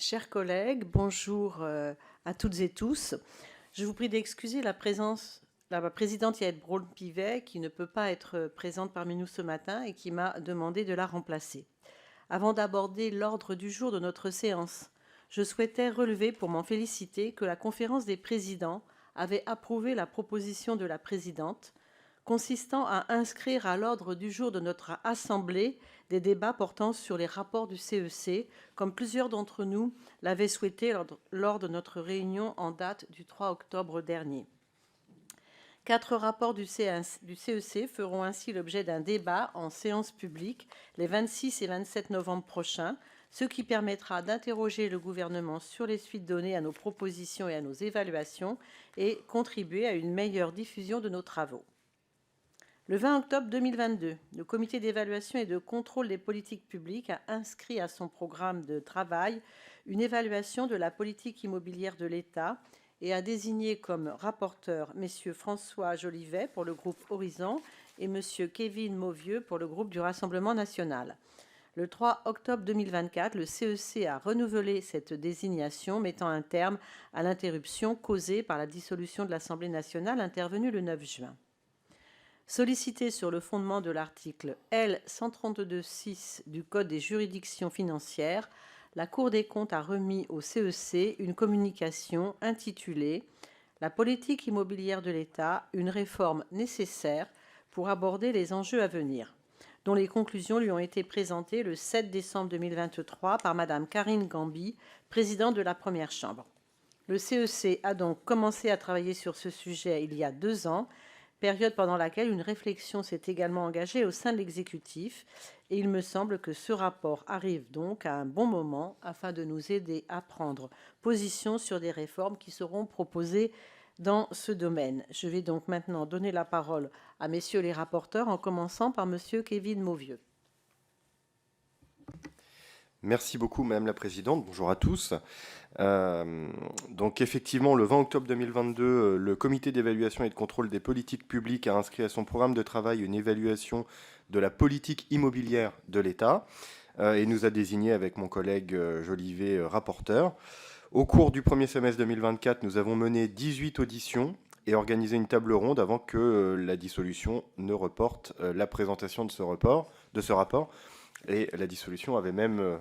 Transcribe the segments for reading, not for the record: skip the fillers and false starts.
Chers collègues, bonjour à toutes et tous. Je vous prie d'excuser la présence de la présidente Yael Braun-Pivet qui ne peut pas être présente parmi nous ce matin et qui m'a demandé de la remplacer. Avant d'aborder l'ordre du jour de notre séance, je souhaitais relever pour m'en féliciter que la conférence des présidents avait approuvé la proposition de la présidente consistant à inscrire à l'ordre du jour de notre Assemblée des débats portant sur les rapports du CEC, comme plusieurs d'entre nous l'avaient souhaité lors de notre réunion en date du 3 octobre dernier. 4 rapports du CEC feront ainsi l'objet d'un débat en séance publique les 26 et 27 novembre prochains, ce qui permettra d'interroger le gouvernement sur les suites données à nos propositions et à nos évaluations et contribuer à une meilleure diffusion de nos travaux. Le 20 octobre 2022, le Comité d'évaluation et de contrôle des politiques publiques a inscrit à son programme de travail une évaluation de la politique immobilière de l'État et a désigné comme rapporteurs messieurs François Jolivet pour le groupe Horizon et monsieur Kevin Mauvieux pour le groupe du Rassemblement national. Le 3 octobre 2024, le CEC a renouvelé cette désignation, mettant un terme à l'interruption causée par la dissolution de l'Assemblée nationale intervenue le 9 juin. Sollicité sur le fondement de l'article L. 132.6 du Code des juridictions financières, la Cour des comptes a remis au CEC une communication intitulée « La politique immobilière de l'État, une réforme nécessaire pour aborder les enjeux à venir », dont les conclusions lui ont été présentées le 7 décembre 2023 par Madame Karine Gambi, présidente de la Première Chambre. Le CEC a donc commencé à travailler sur ce sujet il y a 2 ans, période pendant laquelle une réflexion s'est également engagée au sein de l'exécutif, et il me semble que ce rapport arrive donc à un bon moment afin de nous aider à prendre position sur des réformes qui seront proposées dans ce domaine. Je vais donc maintenant donner la parole à messieurs les rapporteurs, en commençant par monsieur Kevin Mauvieux. Merci beaucoup, Madame la Présidente. Bonjour à tous. Donc effectivement, le 20 octobre 2022, le Comité d'évaluation et de contrôle des politiques publiques a inscrit à son programme de travail une évaluation de la politique immobilière de l'État et nous a désigné avec mon collègue Jolivet rapporteur. Au cours du premier semestre 2024, nous avons mené 18 auditions et organisé une table ronde avant que la dissolution ne reporte la présentation de ce rapport. Et la dissolution avait même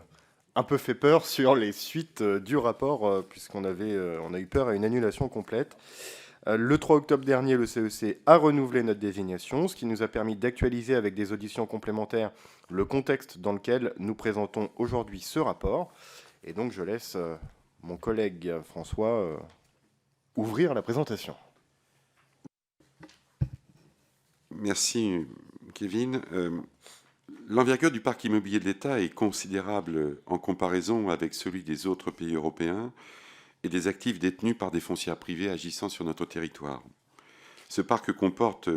un peu fait peur sur les suites du rapport, puisqu'on on a eu peur à une annulation complète. Le 3 octobre dernier, le CEC a renouvelé notre désignation, ce qui nous a permis d'actualiser avec des auditions complémentaires le contexte dans lequel nous présentons aujourd'hui ce rapport. Et donc, je laisse mon collègue François ouvrir la présentation. Merci, Kevin. L'envergure du parc immobilier de l'État est considérable en comparaison avec celui des autres pays européens et des actifs détenus par des foncières privées agissant sur notre territoire. Ce parc comporte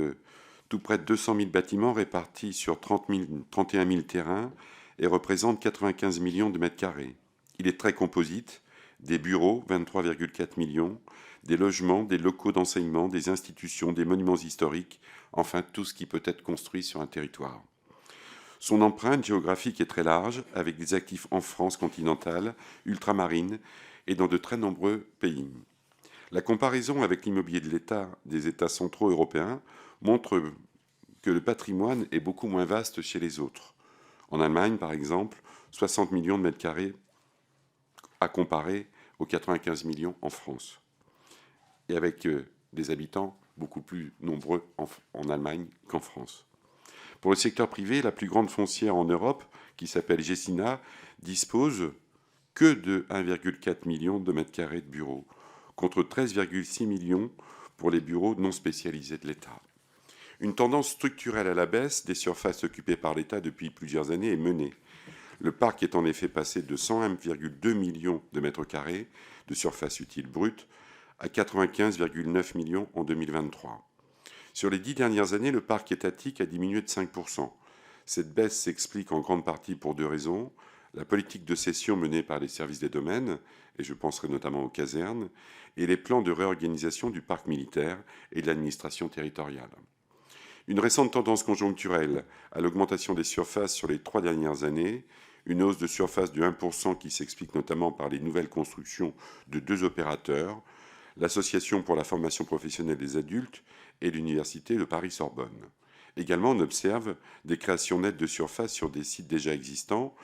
tout près de 200 000 bâtiments répartis sur 31 000 terrains et représente 95 millions de mètres carrés. Il est très composite, des bureaux, 23,4 millions, des logements, des locaux d'enseignement, des institutions, des monuments historiques, enfin tout ce qui peut être construit sur un territoire. Son empreinte géographique est très large, avec des actifs en France continentale, ultramarine et dans de très nombreux pays. La comparaison avec l'immobilier de l'État des États centraux européens montre que le patrimoine est beaucoup moins vaste chez les autres. En Allemagne, par exemple, 60 millions de mètres carrés à comparer aux 95 millions en France. Et avec des habitants beaucoup plus nombreux en Allemagne qu'en France. Pour le secteur privé, la plus grande foncière en Europe, qui s'appelle Gecina, dispose que de 1,4 million de mètres carrés de bureaux, contre 13,6 millions pour les bureaux non spécialisés de l'État. Une tendance structurelle à la baisse des surfaces occupées par l'État depuis plusieurs années est menée. Le parc est en effet passé de 101,2 millions de mètres carrés de surface utile brute à 95,9 millions en 2023. Sur les 10 dernières années, le parc étatique a diminué de 5%. Cette baisse s'explique en grande partie pour 2 raisons. La politique de cession menée par les services des domaines, et je penserai notamment aux casernes, et les plans de réorganisation du parc militaire et de l'administration territoriale. Une récente tendance conjoncturelle à l'augmentation des surfaces sur les 3 dernières années, une hausse de surface de 1% qui s'explique notamment par les nouvelles constructions de 2 opérateurs, l'Association pour la formation professionnelle des adultes et l'Université de Paris-Sorbonne. Également, on observe des créations nettes de surface sur des sites déjà existants.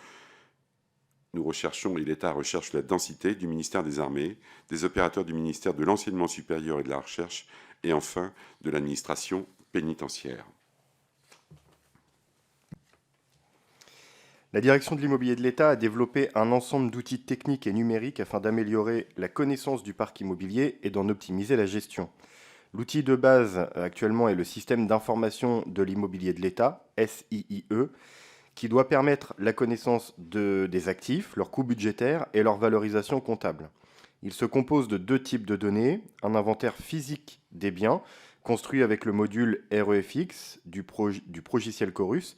Nous recherchons, et l'État recherche la densité du ministère des Armées, des opérateurs du ministère de l'Enseignement supérieur et de la Recherche, et enfin de l'administration pénitentiaire. La direction de l'immobilier de l'État a développé un ensemble d'outils techniques et numériques afin d'améliorer la connaissance du parc immobilier et d'en optimiser la gestion. L'outil de base actuellement est le système d'information de l'immobilier de l'État, SIIE, qui doit permettre la connaissance des actifs, leurs coûts budgétaires et leur valorisation comptable. Il se compose de 2 types de données, un inventaire physique des biens, construit avec le module REFX du progiciel Chorus,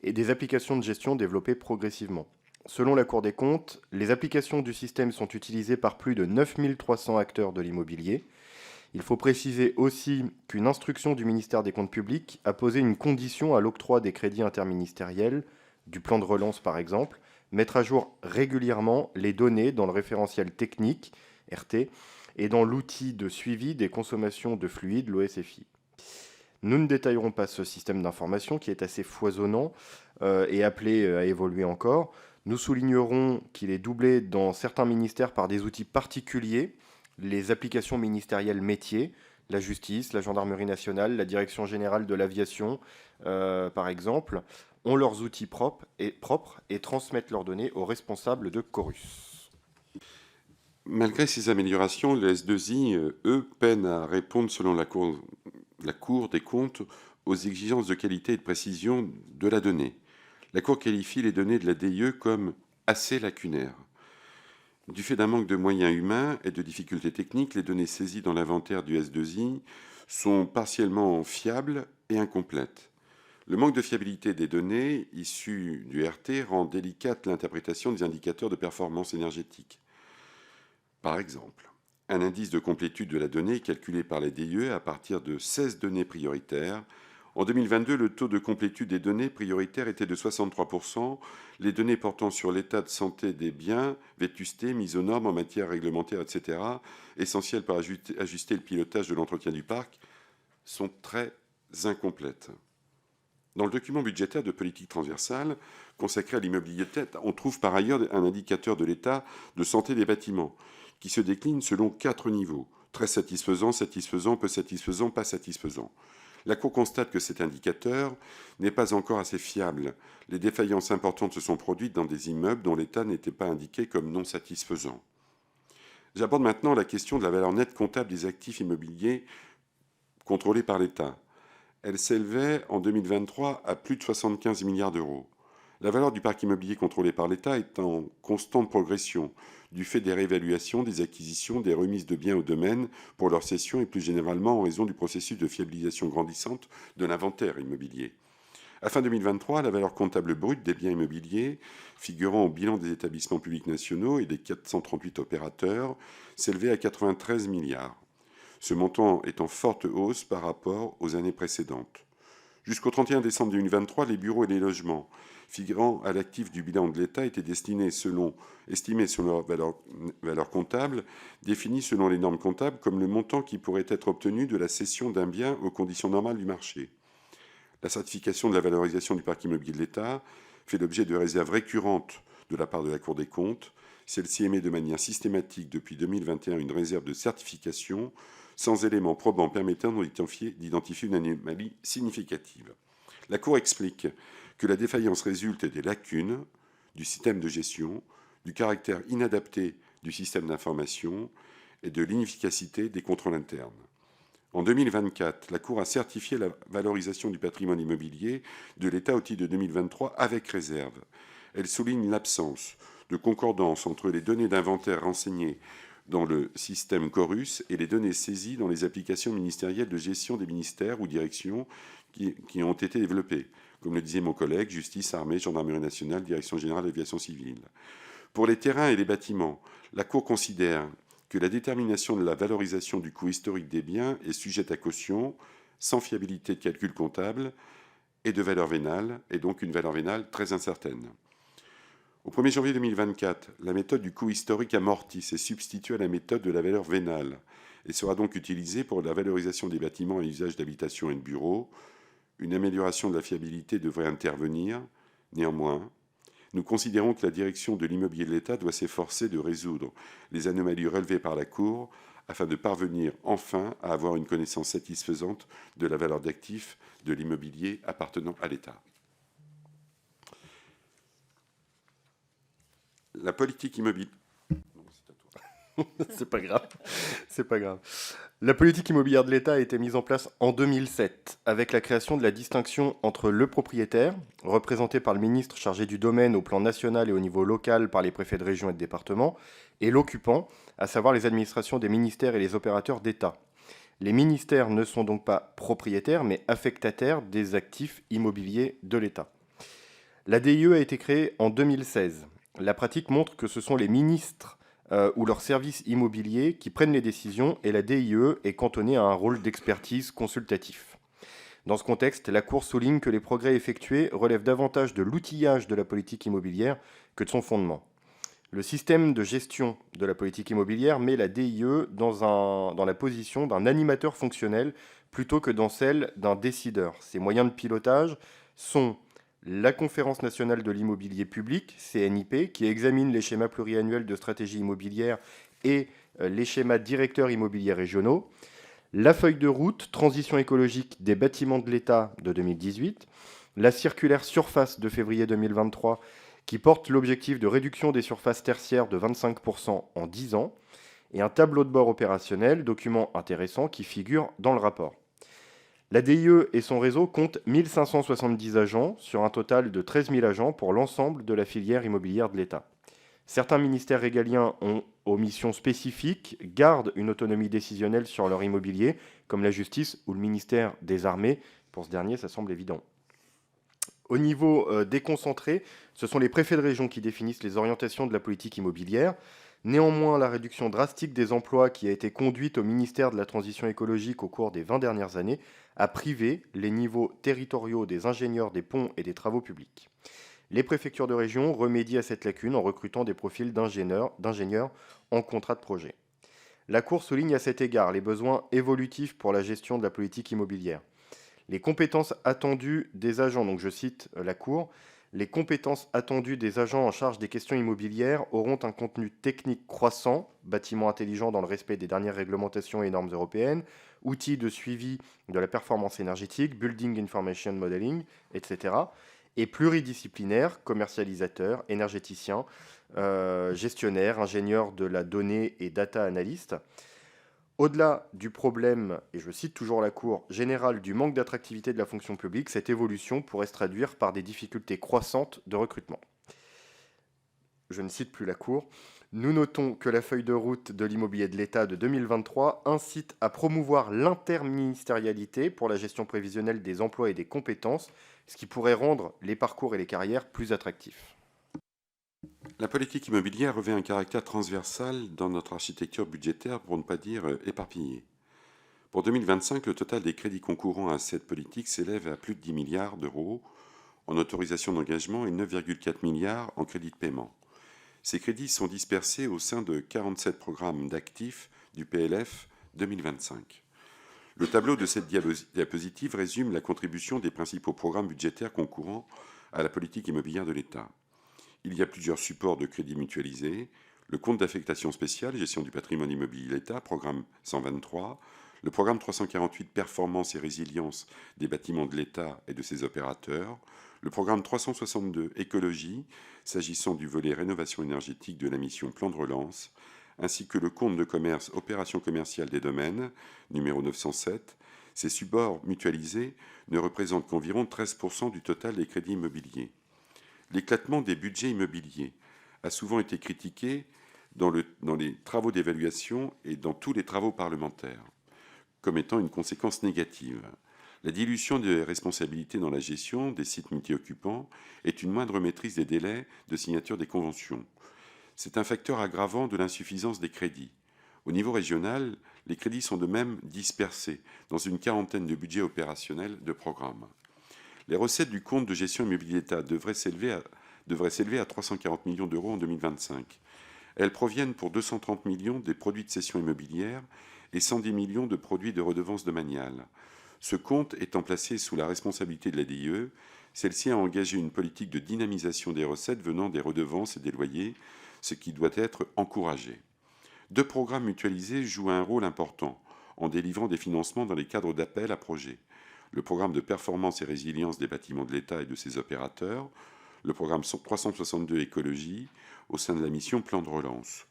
et des applications de gestion développées progressivement. Selon la Cour des comptes, les applications du système sont utilisées par plus de 9300 acteurs de l'immobilier. Il faut préciser aussi qu'une instruction du ministère des Comptes publics a posé une condition à l'octroi des crédits interministériels, du plan de relance par exemple, mettre à jour régulièrement les données dans le référentiel technique, RT, et dans l'outil de suivi des consommations de fluides, l'OSFI. Nous ne détaillerons pas ce système d'information qui est assez foisonnant et appelé à évoluer encore. Nous soulignerons qu'il est doublé dans certains ministères par des outils particuliers, les applications ministérielles métiers, la justice, la gendarmerie nationale, la direction générale de l'aviation, par exemple, ont leurs outils propres et transmettent leurs données aux responsables de Chorus. Malgré ces améliorations, le S2I, eux, peine à répondre, selon la Cour des comptes, aux exigences de qualité et de précision de la donnée. La Cour qualifie les données de la DIE comme assez lacunaires. Du fait d'un manque de moyens humains et de difficultés techniques, les données saisies dans l'inventaire du S2I sont partiellement fiables et incomplètes. Le manque de fiabilité des données issues du RT rend délicate l'interprétation des indicateurs de performance énergétique. Par exemple, un indice de complétude de la donnée est calculé par la DIE à partir de 16 données prioritaires. En 2022, le taux de complétude des données prioritaires était de 63%. Les données portant sur l'état de santé des biens, vétusté, mise aux normes en matière réglementaire, etc., essentielles pour ajuster le pilotage de l'entretien du parc, sont très incomplètes. Dans le document budgétaire de politique transversale consacré à l'immobilier de tête, on trouve par ailleurs un indicateur de l'état de santé des bâtiments qui se décline selon 4 niveaux. Très satisfaisant, satisfaisant, peu satisfaisant, pas satisfaisant. La Cour constate que cet indicateur n'est pas encore assez fiable. Les défaillances importantes se sont produites dans des immeubles dont l'état n'était pas indiqué comme non satisfaisant. J'aborde maintenant la question de la valeur nette comptable des actifs immobiliers contrôlés par l'État. Elle s'élevait en 2023 à plus de 75 milliards d'euros. La valeur du parc immobilier contrôlé par l'État est en constante progression du fait des réévaluations, des acquisitions, des remises de biens au domaine pour leur cession et plus généralement en raison du processus de fiabilisation grandissante de l'inventaire immobilier. À fin 2023, la valeur comptable brute des biens immobiliers figurant au bilan des établissements publics nationaux et des 438 opérateurs s'élevait à 93 milliards. Ce montant est en forte hausse par rapport aux années précédentes. Jusqu'au 31 décembre 2023, les bureaux et les logements figurant à l'actif du bilan de l'État étaient estimés selon leur valeur comptable, définie selon les normes comptables comme le montant qui pourrait être obtenu de la cession d'un bien aux conditions normales du marché. La certification de la valorisation du parc immobilier de l'État fait l'objet de réserves récurrentes de la part de la Cour des comptes. Celle-ci émet de manière systématique depuis 2021 une réserve de certification sans éléments probants permettant d'identifier une anomalie significative. La Cour explique que la défaillance résulte des lacunes du système de gestion, du caractère inadapté du système d'information et de l'inefficacité des contrôles internes. En 2024, la Cour a certifié la valorisation du patrimoine immobilier de l'État au titre de 2023 avec réserve. Elle souligne l'absence de concordance entre les données d'inventaire renseignées dans le système Chorus et les données saisies dans les applications ministérielles de gestion des ministères ou directions qui ont été développées, comme le disait mon collègue, justice, armée, gendarmerie nationale, direction générale d'aviation civile. Pour les terrains et les bâtiments, la Cour considère que la détermination de la valorisation du coût historique des biens est sujette à caution, sans fiabilité de calcul comptable et de valeur vénale, et donc une valeur vénale très incertaine. Au 1er janvier 2024, la méthode du coût historique amorti s'est substituée à la méthode de la valeur vénale et sera donc utilisée pour la valorisation des bâtiments à usage d'habitation et de bureaux. Une amélioration de la fiabilité devrait intervenir. Néanmoins, nous considérons que la direction de l'immobilier de l'État doit s'efforcer de résoudre les anomalies relevées par la Cour afin de parvenir enfin à avoir une connaissance satisfaisante de la valeur d'actifs de l'immobilier appartenant à l'État. La politique immobilière. C'est pas grave. C'est pas grave. La politique immobilière de l'État a été mise en place en 2007 avec la création de la distinction entre le propriétaire, représenté par le ministre chargé du domaine au plan national et au niveau local par les préfets de région et de département, et l'occupant, à savoir les administrations des ministères et les opérateurs d'État. Les ministères ne sont donc pas propriétaires, mais affectataires des actifs immobiliers de l'État. La DIE a été créée en 2016. La pratique montre que ce sont les ministres ou leurs services immobiliers qui prennent les décisions et la DIE est cantonnée à un rôle d'expertise consultatif. Dans ce contexte, la Cour souligne que les progrès effectués relèvent davantage de l'outillage de la politique immobilière que de son fondement. Le système de gestion de la politique immobilière met la DIE dans la position d'un animateur fonctionnel plutôt que dans celle d'un décideur. Ses moyens de pilotage sont la Conférence nationale de l'immobilier public, CNIP, qui examine les schémas pluriannuels de stratégie immobilière et les schémas directeurs immobiliers régionaux, la feuille de route Transition écologique des bâtiments de l'État de 2018, la circulaire Surface de février 2023 qui porte l'objectif de réduction des surfaces tertiaires de 25% en 10 ans, et un tableau de bord opérationnel, document intéressant qui figure dans le rapport. La DIE et son réseau comptent 1570 agents sur un total de 13 000 agents pour l'ensemble de la filière immobilière de l'État. Certains ministères régaliens aux missions spécifiques gardent une autonomie décisionnelle sur leur immobilier, comme la justice ou le ministère des Armées. Pour ce dernier, ça semble évident. Au niveau déconcentré, ce sont les préfets de région qui définissent les orientations de la politique immobilière. Néanmoins, la réduction drastique des emplois qui a été conduite au ministère de la Transition écologique au cours des 20 dernières années a privé les niveaux territoriaux des ingénieurs des ponts et des travaux publics. Les préfectures de région remédient à cette lacune en recrutant des profils d'ingénieurs en contrat de projet. La Cour souligne à cet égard les besoins évolutifs pour la gestion de la politique immobilière. Les compétences attendues des agents, donc je cite la Cour, les compétences attendues des agents en charge des questions immobilières auront un contenu technique croissant, bâtiments intelligents dans le respect des dernières réglementations et normes européennes, outils de suivi de la performance énergétique, building information modeling, etc., et pluridisciplinaires, commercialisateurs, énergéticiens, gestionnaires, ingénieurs de la donnée et data analystes. Au-delà du problème, et je cite toujours la Cour, général du manque d'attractivité de la fonction publique, cette évolution pourrait se traduire par des difficultés croissantes de recrutement. Je ne cite plus la Cour. Nous notons que la feuille de route de l'immobilier de l'État de 2023 incite à promouvoir l'interministérialité pour la gestion prévisionnelle des emplois et des compétences, ce qui pourrait rendre les parcours et les carrières plus attractifs. La politique immobilière revêt un caractère transversal dans notre architecture budgétaire, pour ne pas dire éparpillée. Pour 2025, le total des crédits concourant à cette politique s'élève à plus de 10 milliards d'euros en autorisation d'engagement et 9,4 milliards en crédits de paiement. Ces crédits sont dispersés au sein de 47 programmes d'actifs du PLF 2025. Le tableau de cette diapositive résume la contribution des principaux programmes budgétaires concourant à la politique immobilière de l'État. Il y a plusieurs supports de crédits mutualisés, le compte d'affectation spéciale, gestion du patrimoine immobilier de l'État, programme 123, le programme 348, performance et résilience des bâtiments de l'État et de ses opérateurs, le programme 362, écologie, s'agissant du volet rénovation énergétique de la mission plan de relance, ainsi que le compte de commerce opération commerciale des domaines, numéro 907. Ces supports mutualisés ne représentent qu'environ 13% du total des crédits immobiliers. L'éclatement des budgets immobiliers a souvent été critiqué dans les travaux d'évaluation et dans tous les travaux parlementaires, comme étant une conséquence négative. La dilution des responsabilités dans la gestion des sites multi-occupants est une moindre maîtrise des délais de signature des conventions. C'est un facteur aggravant de l'insuffisance des crédits. Au niveau régional, les crédits sont de même dispersés dans une quarantaine de budgets opérationnels de programmes. Les recettes du compte de gestion immobilier d'État devraient s'élever à devraient s'élever à 340 millions d'euros en 2025. Elles proviennent pour 230 millions des produits de cession immobilière et 110 millions de produits de redevances domaniales. Ce compte étant placé sous la responsabilité de la DIE, celle-ci a engagé une politique de dynamisation des recettes venant des redevances et des loyers, ce qui doit être encouragé. 2 programmes mutualisés jouent un rôle important en délivrant des financements dans les cadres d'appel à projets. Le programme de performance et résilience des bâtiments de l'État et de ses opérateurs, le programme 362 écologie, au sein de la mission Plan de relance.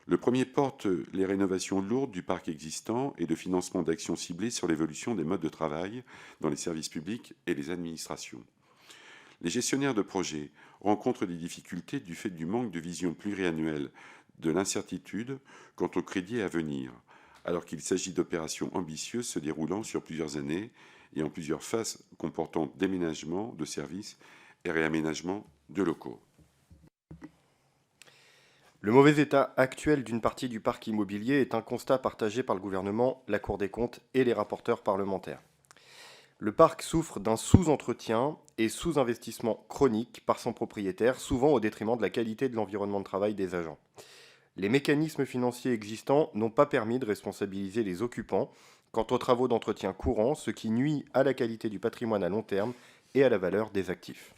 Le premier porte les rénovations lourdes du parc existant et le financement d'actions ciblées sur l'évolution des modes de travail dans les services publics et les administrations. Les gestionnaires de projets rencontrent des difficultés du fait du manque de vision pluriannuelle, de l'incertitude quant au crédit à venir, alors qu'il s'agit d'opérations ambitieuses se déroulant sur plusieurs années et en plusieurs phases comportant déménagement de services et réaménagement de locaux. Le mauvais état actuel d'une partie du parc immobilier est un constat partagé par le gouvernement, la Cour des comptes et les rapporteurs parlementaires. Le parc souffre d'un sous-entretien et sous-investissement chronique par son propriétaire, souvent au détriment de la qualité de l'environnement de travail des agents. Les mécanismes financiers existants n'ont pas permis de responsabiliser les occupants quant aux travaux d'entretien courants, ce qui nuit à la qualité du patrimoine à long terme et à la valeur des actifs.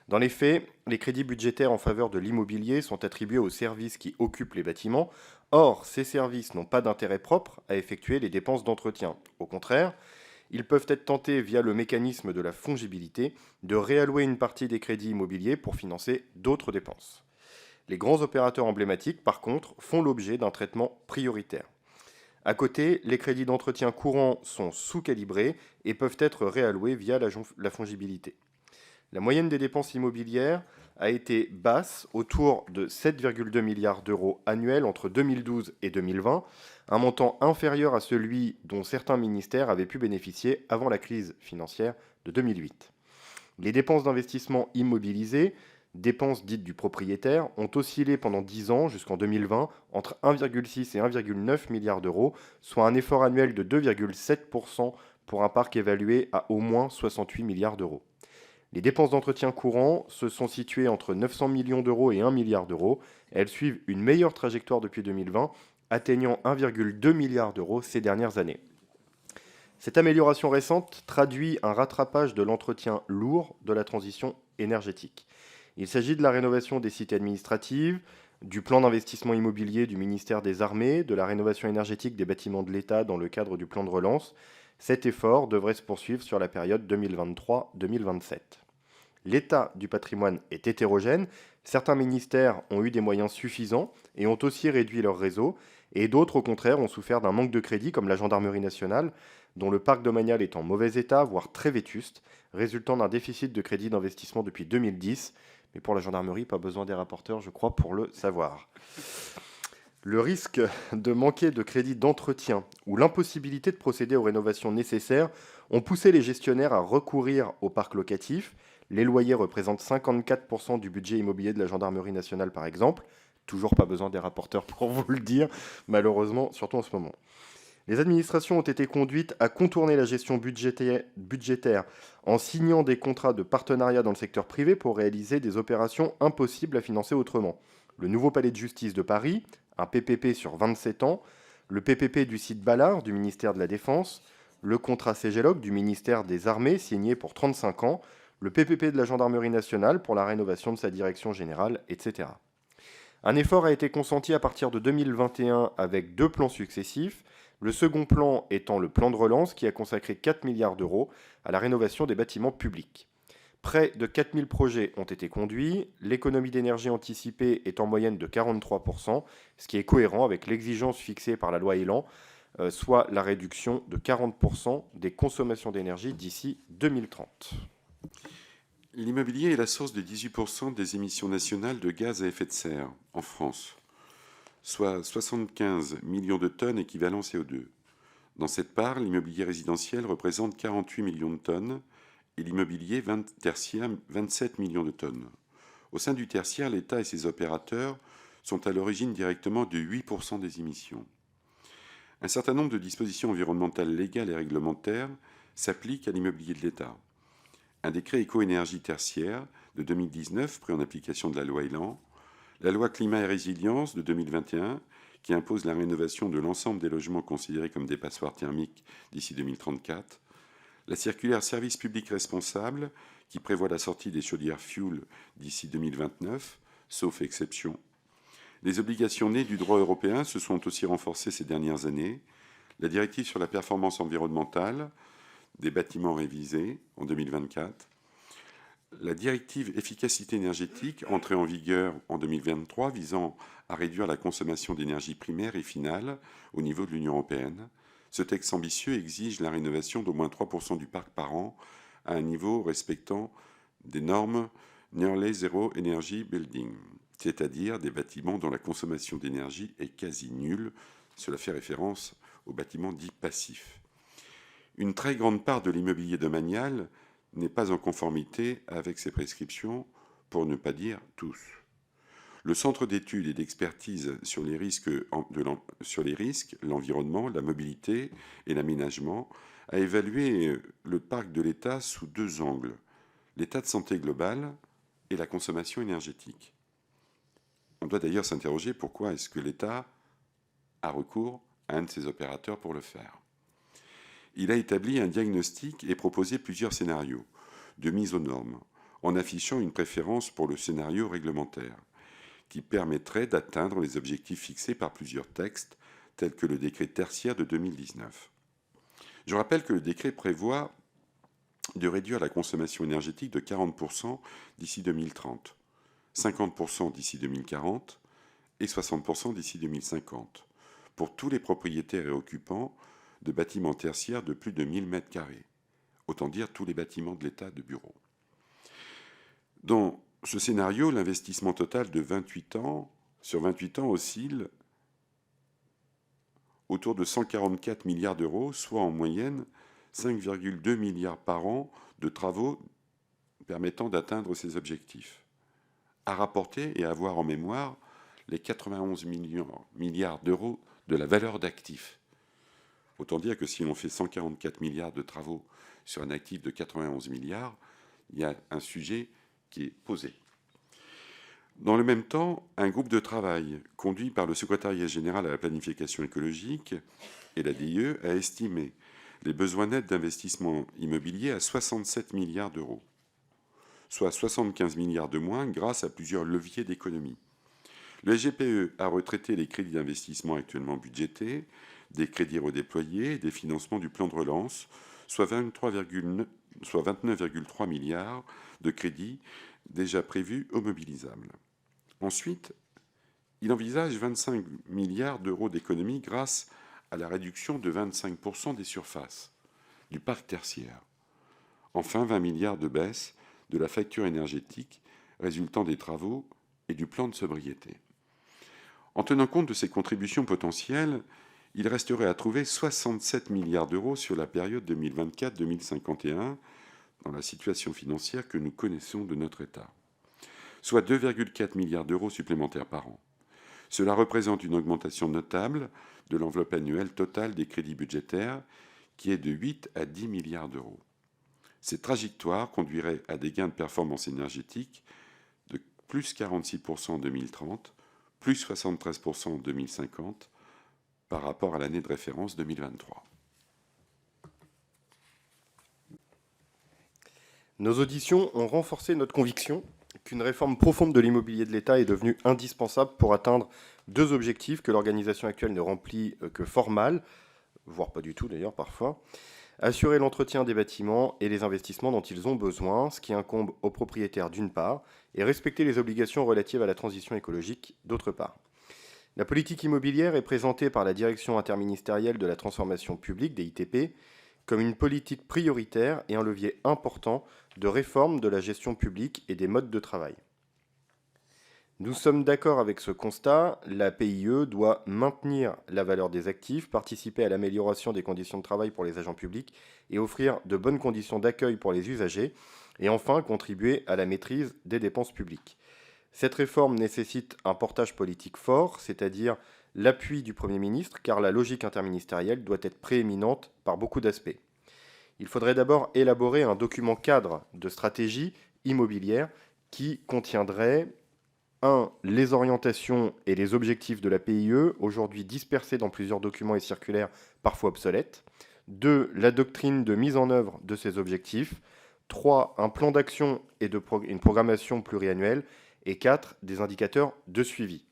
Dans les faits, les crédits budgétaires en faveur de l'immobilier sont attribués aux services qui occupent les bâtiments. Or, ces services n'ont pas d'intérêt propre à effectuer les dépenses d'entretien. Au contraire, ils peuvent être tentés, via le mécanisme de la fongibilité, de réallouer une partie des crédits immobiliers pour financer d'autres dépenses. Les grands opérateurs emblématiques, par contre, font l'objet d'un traitement prioritaire. À côté, les crédits d'entretien courant sont sous-calibrés et peuvent être réalloués via la fongibilité. La moyenne des dépenses immobilières a été basse, autour de 7,2 milliards d'euros annuels entre 2012 et 2020, un montant inférieur à celui dont certains ministères avaient pu bénéficier avant la crise financière de 2008. Les dépenses d'investissement immobilisées, dépenses dites du propriétaire, ont oscillé pendant 10 ans jusqu'en 2020 entre 1,6 et 1,9 milliards d'euros, soit un effort annuel de 2,7% pour un parc évalué à au moins 68 milliards d'euros. Les dépenses d'entretien courant se sont situées entre 900 millions d'euros et 1 milliard d'euros. Elles suivent une meilleure trajectoire depuis 2020, atteignant 1,2 milliard d'euros ces dernières années. Cette amélioration récente traduit un rattrapage de l'entretien lourd de la transition énergétique. Il s'agit de la rénovation des cités administratives, du plan d'investissement immobilier du ministère des Armées, de la rénovation énergétique des bâtiments de l'État dans le cadre du plan de relance. Cet effort devrait se poursuivre sur la période 2023-2027. L'état du patrimoine est hétérogène. Certains ministères ont eu des moyens suffisants et ont aussi réduit leur réseau, et d'autres, au contraire, ont souffert d'un manque de crédit, comme la gendarmerie nationale, dont le parc domanial est en mauvais état, voire très vétuste, résultant d'un déficit de crédit d'investissement depuis 2010. Mais pour la gendarmerie, pas besoin des rapporteurs, je crois, pour le savoir. Le risque de manquer de crédit d'entretien ou l'impossibilité de procéder aux rénovations nécessaires ont poussé les gestionnaires à recourir au parc locatif. Les loyers représentent 54% du budget immobilier de la gendarmerie nationale, par exemple. Toujours pas besoin des rapporteurs pour vous le dire, malheureusement, surtout en ce moment. Les administrations ont été conduites à contourner la gestion budgétaire en signant des contrats de partenariat dans le secteur privé pour réaliser des opérations impossibles à financer autrement. Le nouveau palais de justice de Paris, un PPP sur 27 ans, le PPP du site Ballard du ministère de la Défense, le contrat CGLOC du ministère des Armées signé pour 35 ans, le PPP de la Gendarmerie nationale pour la rénovation de sa direction générale, etc. Un effort a été consenti à partir de 2021 avec 2 plans successifs, le second plan étant le plan de relance qui a consacré 4 milliards d'euros à la rénovation des bâtiments publics. Près de 4000 projets ont été conduits, l'économie d'énergie anticipée est en moyenne de 43%, ce qui est cohérent avec l'exigence fixée par la loi Elan, soit la réduction de 40% des consommations d'énergie d'ici 2030. L'immobilier est la source de 18% des émissions nationales de gaz à effet de serre en France, soit 75 millions de tonnes équivalent CO2. Dans cette part, l'immobilier résidentiel représente 48 millions de tonnes et l'immobilier tertiaire 27 millions de tonnes. Au sein du tertiaire, l'État et ses opérateurs sont à l'origine directement de 8% des émissions. Un certain nombre de dispositions environnementales légales et réglementaires s'appliquent à l'immobilier de l'État. Un décret éco-énergie tertiaire de 2019, pris en application de la loi Elan, la loi Climat et Résilience de 2021, qui impose la rénovation de l'ensemble des logements considérés comme des passoires thermiques d'ici 2034, la circulaire Service public responsable, qui prévoit la sortie des chaudières fuel d'ici 2029, sauf exception. Les obligations nées du droit européen se sont aussi renforcées ces dernières années. La directive sur la performance environnementale des bâtiments révisés en 2024, la directive efficacité énergétique entrée en vigueur en 2023 visant à réduire la consommation d'énergie primaire et finale au niveau de l'Union européenne. Ce texte ambitieux exige la rénovation d'au moins 3% du parc par an à un niveau respectant des normes Nearly Zero Energy Building, c'est-à-dire des bâtiments dont la consommation d'énergie est quasi nulle. Cela fait référence aux bâtiments dits passifs. Une très grande part de l'immobilier domanial n'est pas en conformité avec ces prescriptions, pour ne pas dire tous. Le Centre d'études et d'expertise sur les risques, l'environnement, la mobilité et l'aménagement a évalué le parc de l'État sous deux angles, l'état de santé global et la consommation énergétique. On doit d'ailleurs s'interroger pourquoi est-ce que l'État a recours à un de ses opérateurs pour le faire. Il a établi un diagnostic et proposé plusieurs scénarios de mise aux normes, en affichant une préférence pour le scénario réglementaire, qui permettrait d'atteindre les objectifs fixés par plusieurs textes, tels que le décret tertiaire de 2019. Je rappelle que le décret prévoit de réduire la consommation énergétique de 40% d'ici 2030, 50% d'ici 2040 et 60% d'ici 2050, pour tous les propriétaires et occupants de bâtiments tertiaires de plus de 1000 m², autant dire tous les bâtiments de l'État de bureaux. Dans ce scénario, l'investissement total de 28 ans oscille autour de 144 milliards d'euros, soit en moyenne 5,2 milliards par an de travaux permettant d'atteindre ces objectifs. À rapporter et à avoir en mémoire les 91 milliards d'euros de la valeur d'actifs. Autant dire que si l'on fait 144 milliards de travaux sur un actif de 91 milliards, il y a un sujet qui est posé. Dans le même temps, un groupe de travail conduit par le Secrétariat général à la planification écologique et la DIE a estimé les besoins nets d'investissement immobilier à 67 milliards d'euros, soit 75 milliards de moins grâce à plusieurs leviers d'économie. Le SGPE a retraité les crédits d'investissement actuellement budgétés, des crédits redéployés, des financements du plan de relance, soit 29,3 milliards de crédits déjà prévus ou mobilisables. Ensuite, il envisage 25 milliards d'euros d'économies grâce à la réduction de 25% des surfaces du parc tertiaire. Enfin, 20 milliards de baisse de la facture énergétique résultant des travaux et du plan de sobriété. En tenant compte de ces contributions potentielles, il resterait à trouver 67 milliards d'euros sur la période 2024-2051 dans la situation financière que nous connaissons de notre État, soit 2,4 milliards d'euros supplémentaires par an. Cela représente une augmentation notable de l'enveloppe annuelle totale des crédits budgétaires qui est de 8 à 10 milliards d'euros. Cette trajectoire conduirait à des gains de performance énergétique de plus 46% en 2030, plus 73% en 2050 par rapport à l'année de référence 2023. Nos auditions ont renforcé notre conviction qu'une réforme profonde de l'immobilier de l'État est devenue indispensable pour atteindre deux objectifs que l'organisation actuelle ne remplit que fort mal, voire pas du tout d'ailleurs parfois: assurer l'entretien des bâtiments et les investissements dont ils ont besoin, ce qui incombe aux propriétaires d'une part, et respecter les obligations relatives à la transition écologique d'autre part. La politique immobilière est présentée par la Direction interministérielle de la transformation publique, DITP, comme une politique prioritaire et un levier important de réforme de la gestion publique et des modes de travail. Nous sommes d'accord avec ce constat, la PIE doit maintenir la valeur des actifs, participer à l'amélioration des conditions de travail pour les agents publics et offrir de bonnes conditions d'accueil pour les usagers, et enfin contribuer à la maîtrise des dépenses publiques. Cette réforme nécessite un portage politique fort, c'est-à-dire l'appui du Premier ministre, car la logique interministérielle doit être prééminente par beaucoup d'aspects. Il faudrait d'abord élaborer un document cadre de stratégie immobilière qui contiendrait 1. Les orientations et les objectifs de la PIE, aujourd'hui dispersés dans plusieurs documents et circulaires parfois obsolètes. 2. La doctrine de mise en œuvre de ces objectifs. 3. Un plan d'action et une programmation pluriannuelle. Et 4. Des indicateurs de suivi.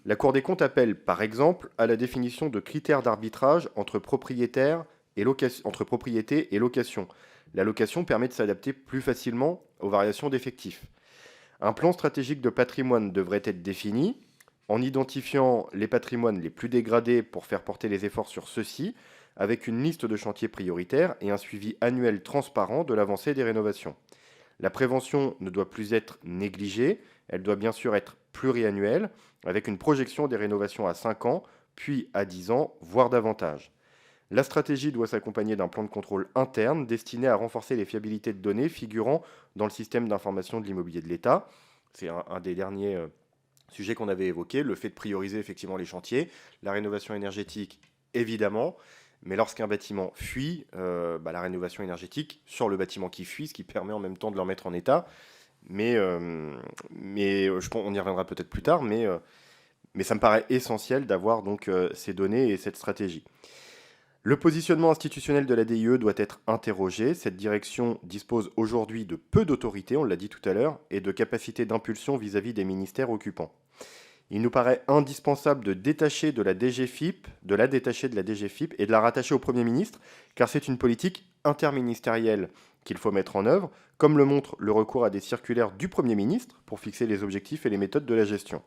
La Cour des comptes appelle, par exemple, à la définition de critères d'arbitrage entre propriété et location. La location permet de s'adapter plus facilement aux variations d'effectifs. Un plan stratégique de patrimoine devrait être défini en identifiant les patrimoines les plus dégradés pour faire porter les efforts sur ceux-ci, avec une liste de chantiers prioritaires et un suivi annuel transparent de l'avancée des rénovations. La prévention ne doit plus être négligée, elle doit bien sûr être pluriannuelle, avec une projection des rénovations à 5 ans, puis à 10 ans, voire davantage. La stratégie doit s'accompagner d'un plan de contrôle interne destiné à renforcer les fiabilités de données figurant dans le système d'information de l'immobilier de l'État. C'est un des derniers sujets qu'on avait évoqué, le fait de prioriser effectivement les chantiers, la rénovation énergétique évidemment, mais lorsqu'un bâtiment fuit, la rénovation énergétique sur le bâtiment qui fuit, ce qui permet en même temps de le remettre en état. Mais je pense, on y reviendra peut-être plus tard, mais ça me paraît essentiel d'avoir donc ces données et cette stratégie. Le positionnement institutionnel de la DIE doit être interrogé. Cette direction dispose aujourd'hui de peu d'autorité, on l'a dit tout à l'heure, et de capacité d'impulsion vis-à-vis des ministères occupants. Il nous paraît indispensable de détacher de la DGFiP, de la DGFiP et de la rattacher au Premier ministre, car c'est une politique interministérielle qu'il faut mettre en œuvre, comme le montre le recours à des circulaires du Premier ministre pour fixer les objectifs et les méthodes de la gestion.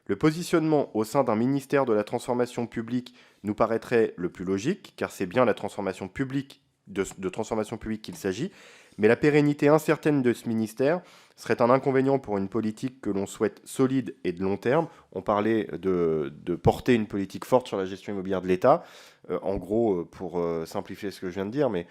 Le positionnement au sein d'un ministère de la transformation publique nous paraîtrait le plus logique, car c'est bien la transformation publique, de transformation publique qu'il s'agit, mais la pérennité incertaine de ce ministère serait un inconvénient pour une politique que l'on souhaite solide et de long terme. On parlait de porter une politique forte sur la gestion immobilière de l'État, en gros, pour simplifier ce que je viens de dire, mais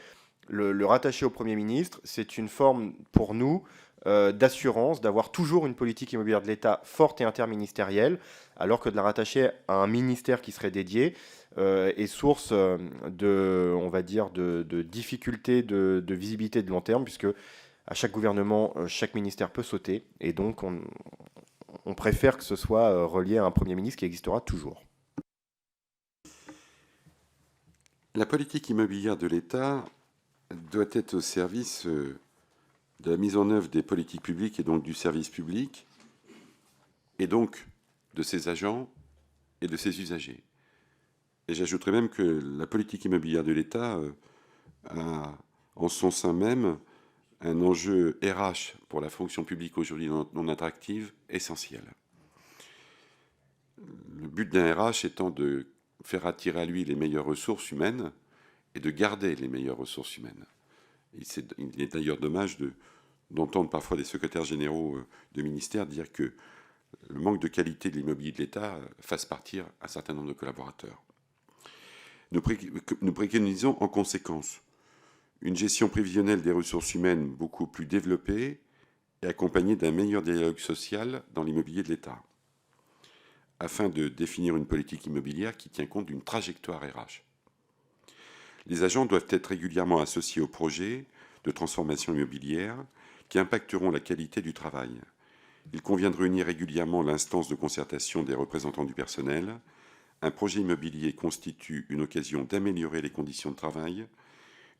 le rattacher au Premier ministre, c'est une forme pour nous d'assurance, d'avoir toujours une politique immobilière de l'État forte et interministérielle, alors que de la rattacher à un ministère qui serait dédié est source on va dire, de difficultés de visibilité de long terme, puisque à chaque gouvernement, chaque ministère peut sauter, et donc on préfère que ce soit relié à un Premier ministre qui existera toujours. La politique immobilière de l'État doit être au service de la mise en œuvre des politiques publiques et donc du service public, et donc de ses agents et de ses usagers. Et j'ajouterais même que la politique immobilière de l'État a en son sein même un enjeu RH pour la fonction publique aujourd'hui non attractive essentiel. Le but d'un RH étant de faire attirer à lui les meilleures ressources humaines et de garder les meilleures ressources humaines. Il est d'ailleurs dommage d'entendre parfois des secrétaires généraux de ministères dire que le manque de qualité de l'immobilier de l'État fasse partir un certain nombre de collaborateurs. Nous préconisons en conséquence une gestion prévisionnelle des ressources humaines beaucoup plus développée et accompagnée d'un meilleur dialogue social dans l'immobilier de l'État, afin de définir une politique immobilière qui tient compte d'une trajectoire RH. Les agents doivent être régulièrement associés aux projets de transformation immobilière qui impacteront la qualité du travail. Il convient de réunir régulièrement l'instance de concertation des représentants du personnel. Un projet immobilier constitue une occasion d'améliorer les conditions de travail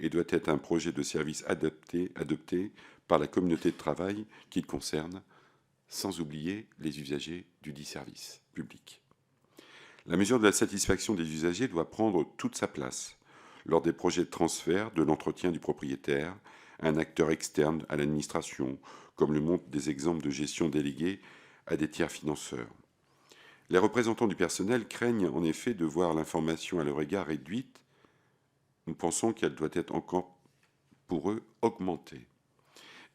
et doit être un projet de service adopté par la communauté de travail qu'il concerne, sans oublier les usagers du dit service public. La mesure de la satisfaction des usagers doit prendre toute sa place lors des projets de transfert de l'entretien du propriétaire à un acteur externe à l'administration, comme le montrent des exemples de gestion déléguée à des tiers financeurs. Les représentants du personnel craignent en effet de voir l'information à leur égard réduite. Nous pensons qu'elle doit être encore, pour eux, augmentée,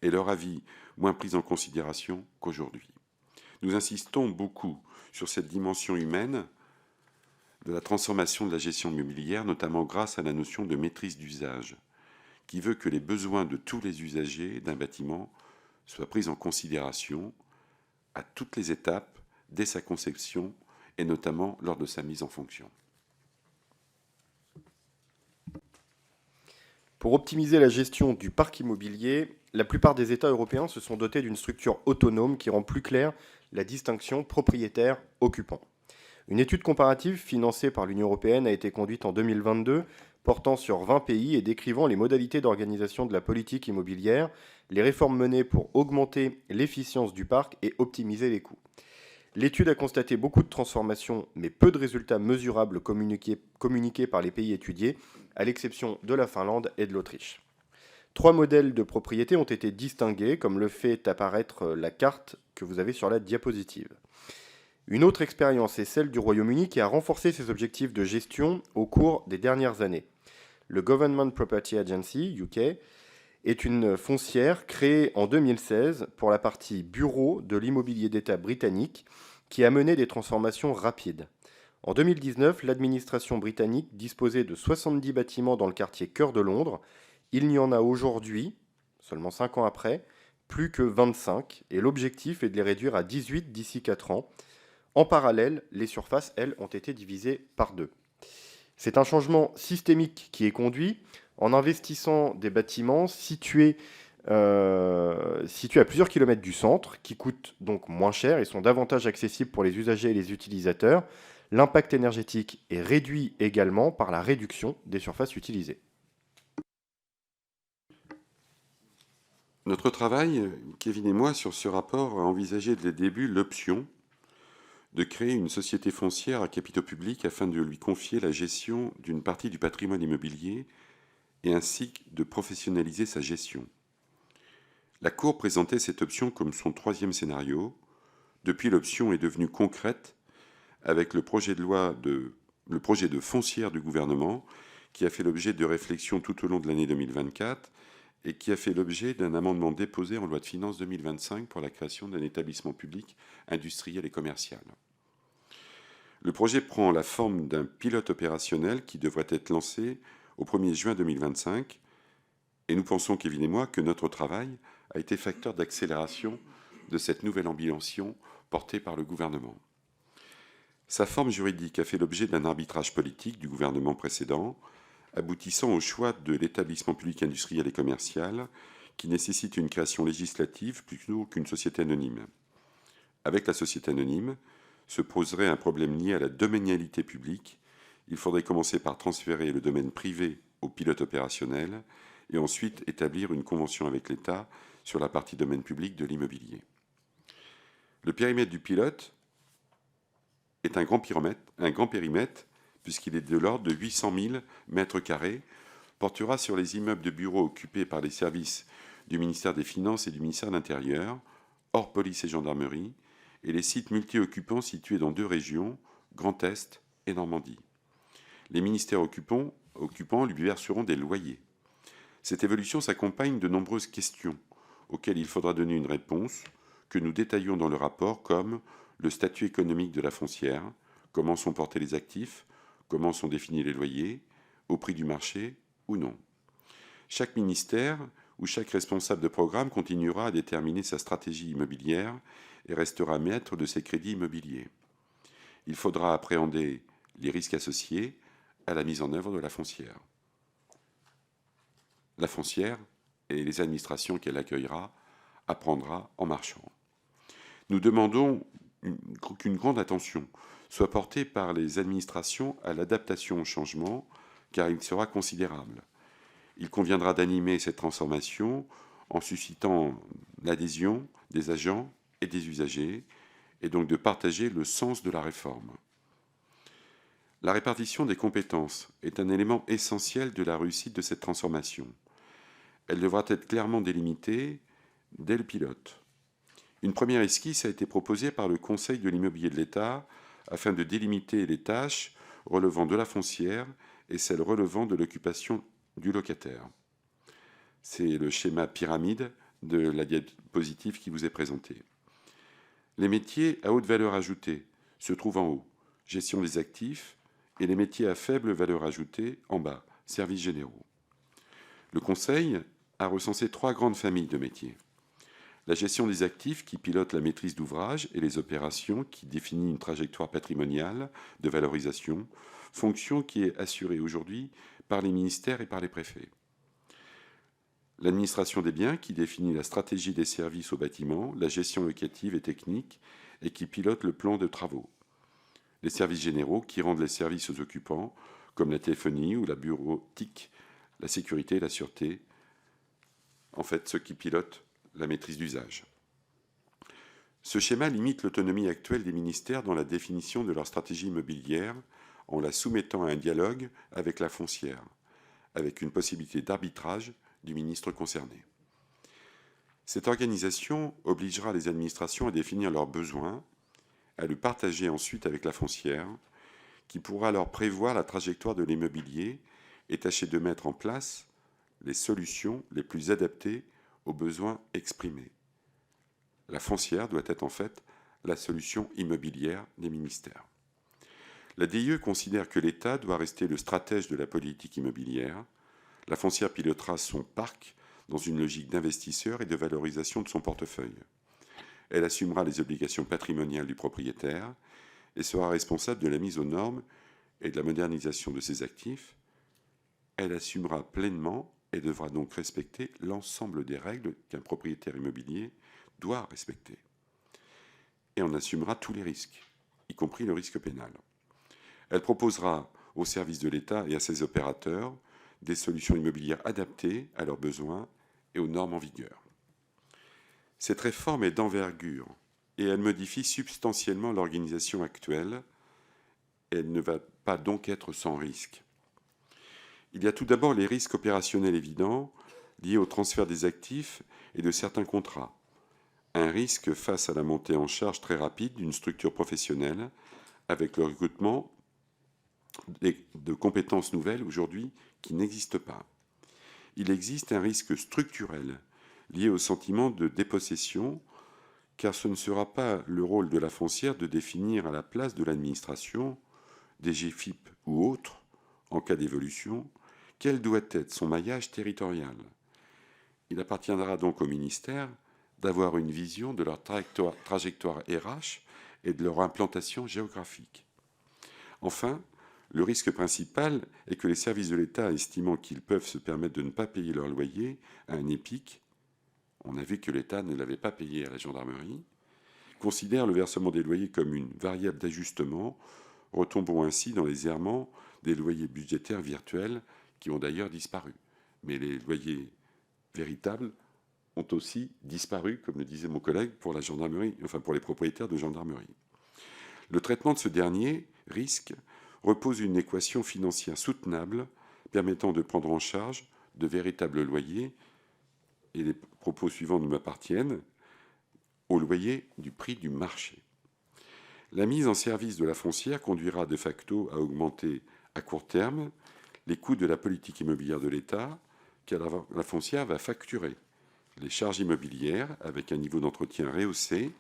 et leur avis moins pris en considération qu'aujourd'hui. Nous insistons beaucoup sur cette dimension humaine de la transformation de la gestion immobilière, notamment grâce à la notion de maîtrise d'usage, qui veut que les besoins de tous les usagers d'un bâtiment soient pris en considération à toutes les étapes dès sa conception et notamment lors de sa mise en fonction. Pour optimiser la gestion du parc immobilier, la plupart des États européens se sont dotés d'une structure autonome qui rend plus claire la distinction propriétaire-occupant. Une étude comparative financée par l'Union européenne a été conduite en 2022, portant sur 20 pays et décrivant les modalités d'organisation de la politique immobilière, les réformes menées pour augmenter l'efficience du parc et optimiser les coûts. L'étude a constaté beaucoup de transformations, mais peu de résultats mesurables communiqués par les pays étudiés, à l'exception de la Finlande et de l'Autriche. 3 modèles de propriété ont été distingués, comme le fait apparaître la carte que vous avez sur la diapositive. Une autre expérience est celle du Royaume-Uni qui a renforcé ses objectifs de gestion au cours des dernières années. Le Government Property Agency, UK, est une foncière créée en 2016 pour la partie bureau de l'immobilier d'État britannique qui a mené des transformations rapides. En 2019, l'administration britannique disposait de 70 bâtiments dans le quartier cœur de Londres. Il n'y en a aujourd'hui, seulement 5 ans après, plus que 25 et l'objectif est de les réduire à 18 d'ici 4 ans. En parallèle, les surfaces, elles, ont été divisées par 2. C'est un changement systémique qui est conduit en investissant des bâtiments situés à plusieurs kilomètres du centre, qui coûtent donc moins cher et sont davantage accessibles pour les usagers et les utilisateurs. L'impact énergétique est réduit également par la réduction des surfaces utilisées. Notre travail, Kevin et moi, sur ce rapport, a envisagé dès le début l'option de créer une société foncière à capitaux publics afin de lui confier la gestion d'une partie du patrimoine immobilier et ainsi de professionnaliser sa gestion. La Cour présentait cette option comme son 3e scénario. Depuis, l'option est devenue concrète avec le projet de foncière du gouvernement qui a fait l'objet de réflexions tout au long de l'année 2024 et qui a fait l'objet d'un amendement déposé en loi de finances 2025 pour la création d'un établissement public industriel et commercial. Le projet prend la forme d'un pilote opérationnel qui devrait être lancé au 1er juin 2025 et nous pensons, Kevin et moi, que notre travail a été facteur d'accélération de cette nouvelle ambition portée par le gouvernement. Sa forme juridique a fait l'objet d'un arbitrage politique du gouvernement précédent, aboutissant au choix de l'établissement public industriel et commercial qui nécessite une création législative plutôt qu'une société anonyme. Avec la société anonyme, se poserait un problème lié à la domanialité publique. Il faudrait commencer par transférer le domaine privé au pilote opérationnel et ensuite établir une convention avec l'État sur la partie domaine public de l'immobilier. Le périmètre du pilote est un grand périmètre puisqu'il est de l'ordre de 800 000 mètres carrés, portera sur les immeubles de bureaux occupés par les services du ministère des Finances et du ministère de l'Intérieur, hors police et gendarmerie, et les sites multi-occupants situés dans 2 régions, Grand Est et Normandie. Les ministères occupants lui verseront des loyers. Cette évolution s'accompagne de nombreuses questions auxquelles il faudra donner une réponse que nous détaillons dans le rapport comme le statut économique de la foncière, comment sont portés les actifs, comment sont définis les loyers, au prix du marché ou non. Chaque ministère ou chaque responsable de programme continuera à déterminer sa stratégie immobilière et restera maître de ses crédits immobiliers. Il faudra appréhender les risques associés à la mise en œuvre de la foncière. La foncière et les administrations qu'elle accueillera apprendra en marchant. Nous demandons qu'une grande attention soit portée par les administrations à l'adaptation au changement, car il sera considérable. Il conviendra d'animer cette transformation en suscitant l'adhésion des agents et des usagers, et donc de partager le sens de la réforme. La répartition des compétences est un élément essentiel de la réussite de cette transformation. Elle devra être clairement délimitée dès le pilote. Une première esquisse a été proposée par le Conseil de l'immobilier de l'État afin de délimiter les tâches relevant de la foncière et celles relevant de l'occupation du locataire. C'est le schéma pyramide de la diapositive qui vous est présentée. Les métiers à haute valeur ajoutée se trouvent en haut, gestion des actifs, et les métiers à faible valeur ajoutée en bas, services généraux. Le Conseil a recensé 3 grandes familles de métiers. La gestion des actifs qui pilote la maîtrise d'ouvrage et les opérations qui définit une trajectoire patrimoniale de valorisation, fonction qui est assurée aujourd'hui par les ministères et par les préfets. L'administration des biens qui définit la stratégie des services au bâtiment, la gestion locative et technique et qui pilote le plan de travaux. Les services généraux qui rendent les services aux occupants, comme la téléphonie ou la bureautique, la sécurité et la sûreté, en fait ceux qui pilotent la maîtrise d'usage. Ce schéma limite l'autonomie actuelle des ministères dans la définition de leur stratégie immobilière en la soumettant à un dialogue avec la foncière, avec une possibilité d'arbitrage du ministre concerné. Cette organisation obligera les administrations à définir leurs besoins, à le partager ensuite avec la foncière, qui pourra alors prévoir la trajectoire de l'immobilier et tâcher de mettre en place les solutions les plus adaptées aux besoins exprimés. La foncière doit être en fait la solution immobilière des ministères. La DIE considère que l'État doit rester le stratège de la politique immobilière. La foncière pilotera son parc dans une logique d'investisseur et de valorisation de son portefeuille. Elle assumera les obligations patrimoniales du propriétaire et sera responsable de la mise aux normes et de la modernisation de ses actifs. Elle assumera pleinement et devra donc respecter l'ensemble des règles qu'un propriétaire immobilier doit respecter. Et on assumera tous les risques, y compris le risque pénal. Elle proposera aux services de l'État et à ses opérateurs des solutions immobilières adaptées à leurs besoins et aux normes en vigueur. Cette réforme est d'envergure et elle modifie substantiellement l'organisation actuelle. Elle ne va pas donc être sans risque. Il y a tout d'abord les risques opérationnels évidents liés au transfert des actifs et de certains contrats. Un risque face à la montée en charge très rapide d'une structure professionnelle avec le recrutement de compétences nouvelles aujourd'hui qui n'existent pas. Il existe un risque structurel lié au sentiment de dépossession, car ce ne sera pas le rôle de la foncière de définir à la place de l'administration, des GFIP ou autres, en cas d'évolution, quel doit être son maillage territorial. Il appartiendra donc au ministère d'avoir une vision de leur trajectoire RH et de leur implantation géographique. Enfin, le risque principal est que les services de l'État, estimant qu'ils peuvent se permettre de ne pas payer leur loyer à un EPIC, on a vu que l'État ne l'avait pas payé à la gendarmerie, considèrent le versement des loyers comme une variable d'ajustement, retombant ainsi dans les errements des loyers budgétaires virtuels qui ont d'ailleurs disparu. Mais les loyers véritables ont aussi disparu, comme le disait mon collègue, pour la gendarmerie, enfin pour les propriétaires de gendarmerie. Le traitement de ce dernier risque repose une équation financière soutenable permettant de prendre en charge de véritables loyers, et les propos suivants ne m'appartiennent, au loyer du prix du marché. La mise en service de la foncière conduira de facto à augmenter à court terme les coûts de la politique immobilière de l'État, car la foncière va facturer les charges immobilières avec un niveau d'entretien rehaussé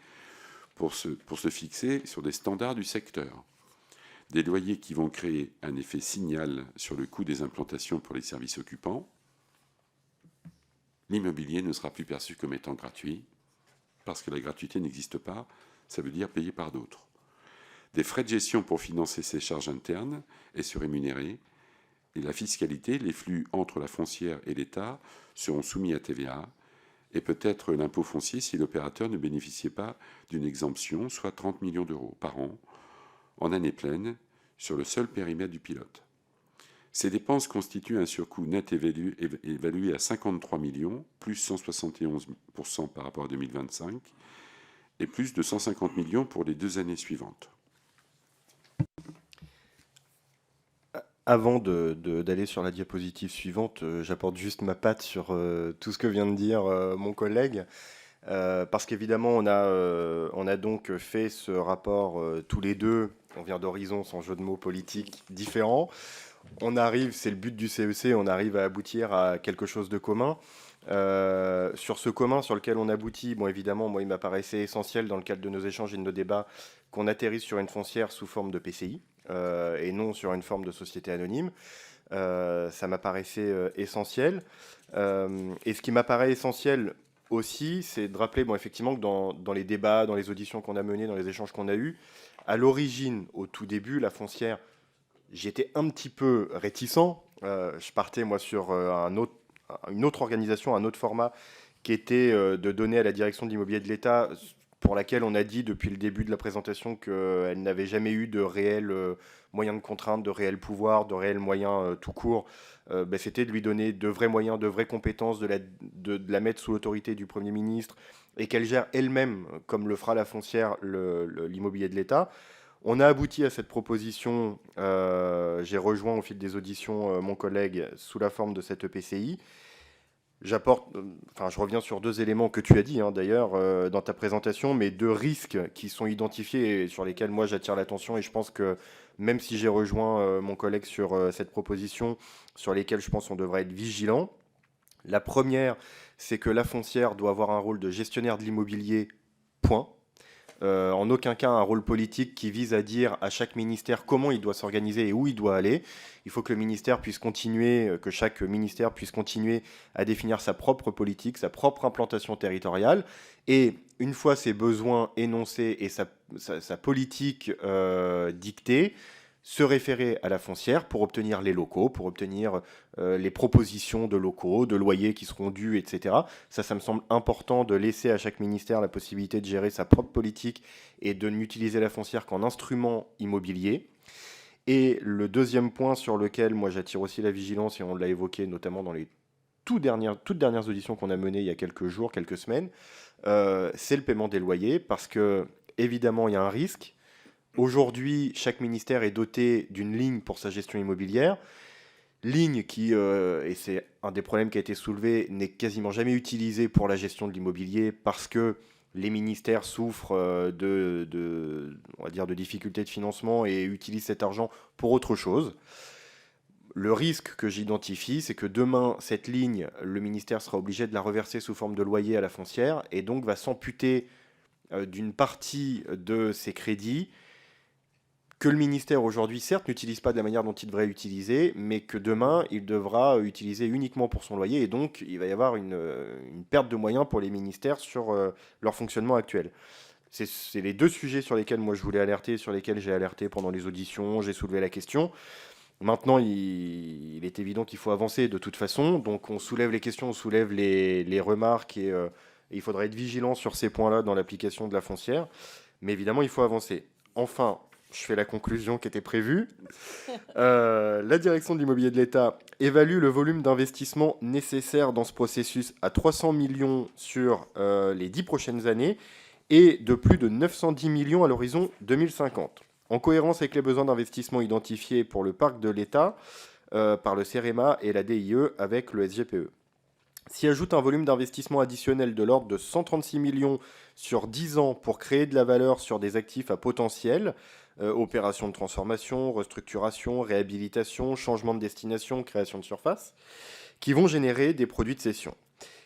pour se fixer sur des standards du secteur. Des loyers qui vont créer un effet signal sur le coût des implantations pour les services occupants. L'immobilier ne sera plus perçu comme étant gratuit, parce que la gratuité n'existe pas, ça veut dire payer par d'autres. Des frais de gestion pour financer ces charges internes et se rémunérer, et la fiscalité, les flux entre la foncière et l'État seront soumis à TVA, et peut-être l'impôt foncier si l'opérateur ne bénéficiait pas d'une exemption, soit 30 millions d'euros par an, en année pleine, sur le seul périmètre du pilote. Ces dépenses constituent un surcoût net évalué à 53 millions, plus 171% par rapport à 2025, et plus de 150 millions pour les 2 années suivantes. Avant d'aller sur la diapositive suivante, j'apporte juste ma patte sur tout ce que vient de dire mon collègue. Parce qu'évidemment, on a donc fait ce rapport tous les deux, on vient d'horizons, sans jeu de mots, politiques différents. On arrive, c'est le but du CEC, on arrive à aboutir à quelque chose de commun. Sur ce commun sur lequel on aboutit, bon évidemment, moi il m'apparaissait essentiel dans le cadre de nos échanges et de nos débats qu'on atterrisse sur une foncière sous forme de PCI et non sur une forme de société anonyme. Ça m'apparaissait essentiel. Et ce qui m'apparaît essentiel aussi, c'est de rappeler, bon, effectivement, que dans les débats, dans les auditions qu'on a menées, dans les échanges qu'on a eus, à l'origine, au tout début, la foncière, j'étais un petit peu réticent. Je partais, moi, sur une autre organisation, un autre format, qui était de donner à la direction de l'immobilier de l'État, pour laquelle on a dit depuis le début de la présentation qu'elle n'avait jamais eu de réels moyens de contrainte, de réels pouvoirs, de réels moyens tout court. C'était de lui donner de vrais moyens, de vraies compétences, de la mettre sous l'autorité du Premier ministre et qu'elle gère elle-même, comme le fera la foncière, l'immobilier de l'État. On a abouti à cette proposition, j'ai rejoint au fil des auditions mon collègue sous la forme de cette EPCI. Je reviens sur deux éléments que tu as dit d'ailleurs dans ta présentation, mais deux risques qui sont identifiés et sur lesquels moi j'attire l'attention et je pense que même si j'ai rejoint mon collègue sur cette proposition, sur lesquels je pense qu'on devrait être vigilant. La première, c'est que la foncière doit avoir un rôle de gestionnaire de l'immobilier, point. En aucun cas un rôle politique qui vise à dire à chaque ministère comment il doit s'organiser et où il doit aller. Il faut que le ministère puisse continuer, que chaque ministère puisse continuer à définir sa propre politique, sa propre implantation territoriale. Et une fois ses besoins énoncés et sa politique dictée, se référer à la foncière pour obtenir les locaux, pour obtenir les propositions de locaux, de loyers qui seront dus, etc. Ça me semble important de laisser à chaque ministère la possibilité de gérer sa propre politique et de n'utiliser la foncière qu'en instrument immobilier. Et le deuxième point sur lequel moi j'attire aussi la vigilance, et on l'a évoqué notamment dans les toutes dernières auditions qu'on a menées il y a quelques jours, quelques semaines, c'est le paiement des loyers, parce que évidemment il y a un risque. Aujourd'hui, chaque ministère est doté d'une ligne pour sa gestion immobilière. Ligne qui, et c'est un des problèmes qui a été soulevé, n'est quasiment jamais utilisée pour la gestion de l'immobilier parce que les ministères souffrent on va dire de difficultés de financement et utilisent cet argent pour autre chose. Le risque que j'identifie, c'est que demain, cette ligne, le ministère sera obligé de la reverser sous forme de loyer à la foncière et donc va s'amputer d'une partie de ses crédits que le ministère aujourd'hui, certes, n'utilise pas de la manière dont il devrait utiliser, mais que demain, il devra utiliser uniquement pour son loyer, et donc il va y avoir une perte de moyens pour les ministères sur leur fonctionnement actuel. C'est les deux sujets sur lesquels moi je voulais alerter, sur lesquels j'ai alerté pendant les auditions, j'ai soulevé la question. Maintenant, il est évident qu'il faut avancer de toute façon, donc on soulève les questions, on soulève les remarques, et il faudra être vigilant sur ces points-là dans l'application de la foncière, mais évidemment, il faut avancer. Enfin, je fais la conclusion qui était prévue. La direction de l'immobilier de l'État évalue le volume d'investissement nécessaire dans ce processus à 300 millions sur les 10 prochaines années et de plus de 910 millions à l'horizon 2050. En cohérence avec les besoins d'investissement identifiés pour le parc de l'État par le CEREMA et la DIE avec le SGPE. S'y ajoute un volume d'investissement additionnel de l'ordre de 136 millions sur 10 ans pour créer de la valeur sur des actifs à potentiel, opérations de transformation, restructuration, réhabilitation, changement de destination, création de surface, qui vont générer des produits de cession.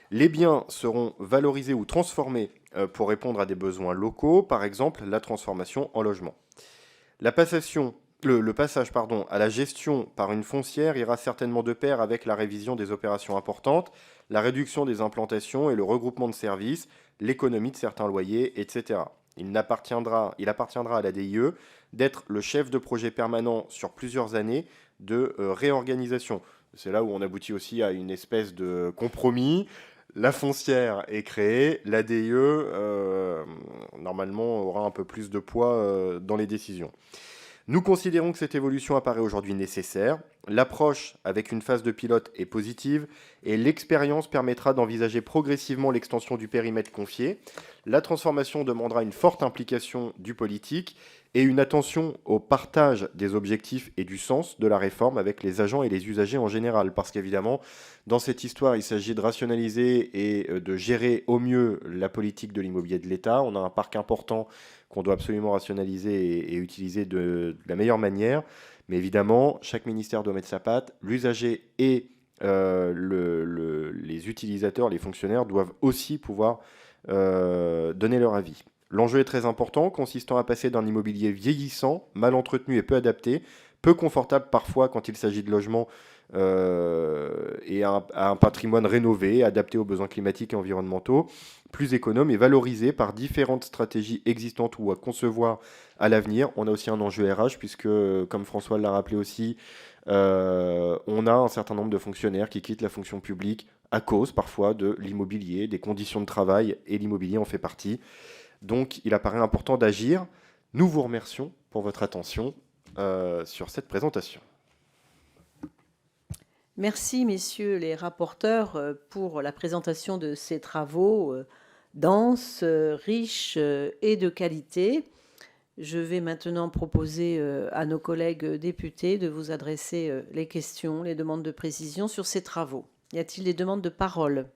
Les biens seront valorisés ou transformés pour répondre à des besoins locaux, par exemple la transformation en logement. Le passage à la gestion par une foncière ira certainement de pair avec la révision des opérations importantes, la réduction des implantations et le regroupement de services, l'économie de certains loyers, etc. Il appartiendra à la DIE d'être le chef de projet permanent sur plusieurs années de réorganisation. C'est là où on aboutit aussi à une espèce de compromis. La foncière est créée, la DIE, normalement, aura un peu plus de poids dans les décisions. Nous considérons que cette évolution apparaît aujourd'hui nécessaire. L'approche avec une phase de pilote est positive et l'expérience permettra d'envisager progressivement l'extension du périmètre confié. La transformation demandera une forte implication du politique et une attention au partage des objectifs et du sens de la réforme avec les agents et les usagers en général. Parce qu'évidemment, dans cette histoire, il s'agit de rationaliser et de gérer au mieux la politique de l'immobilier de l'État. On a un parc important qu'on doit absolument rationaliser et utiliser de la meilleure manière. Mais évidemment, chaque ministère doit mettre sa patte. L'usager et les utilisateurs, les fonctionnaires, doivent aussi pouvoir donner leur avis. L'enjeu est très important, consistant à passer d'un immobilier vieillissant, mal entretenu et peu adapté, peu confortable parfois quand il s'agit de logements, et à un patrimoine rénové, adapté aux besoins climatiques et environnementaux, plus économe et valorisé par différentes stratégies existantes ou à concevoir à l'avenir. On a aussi un enjeu RH, puisque, comme François l'a rappelé aussi, On a un certain nombre de fonctionnaires qui quittent la fonction publique à cause parfois de l'immobilier, des conditions de travail, et l'immobilier en fait partie. Donc il apparaît important d'agir. Nous vous remercions pour votre attention sur cette présentation. Merci, messieurs les rapporteurs, pour la présentation de ces travaux denses, riches et de qualité. Je vais maintenant proposer à nos collègues députés de vous adresser les questions, les demandes de précision sur ces travaux. Y a-t-il des demandes de parole ?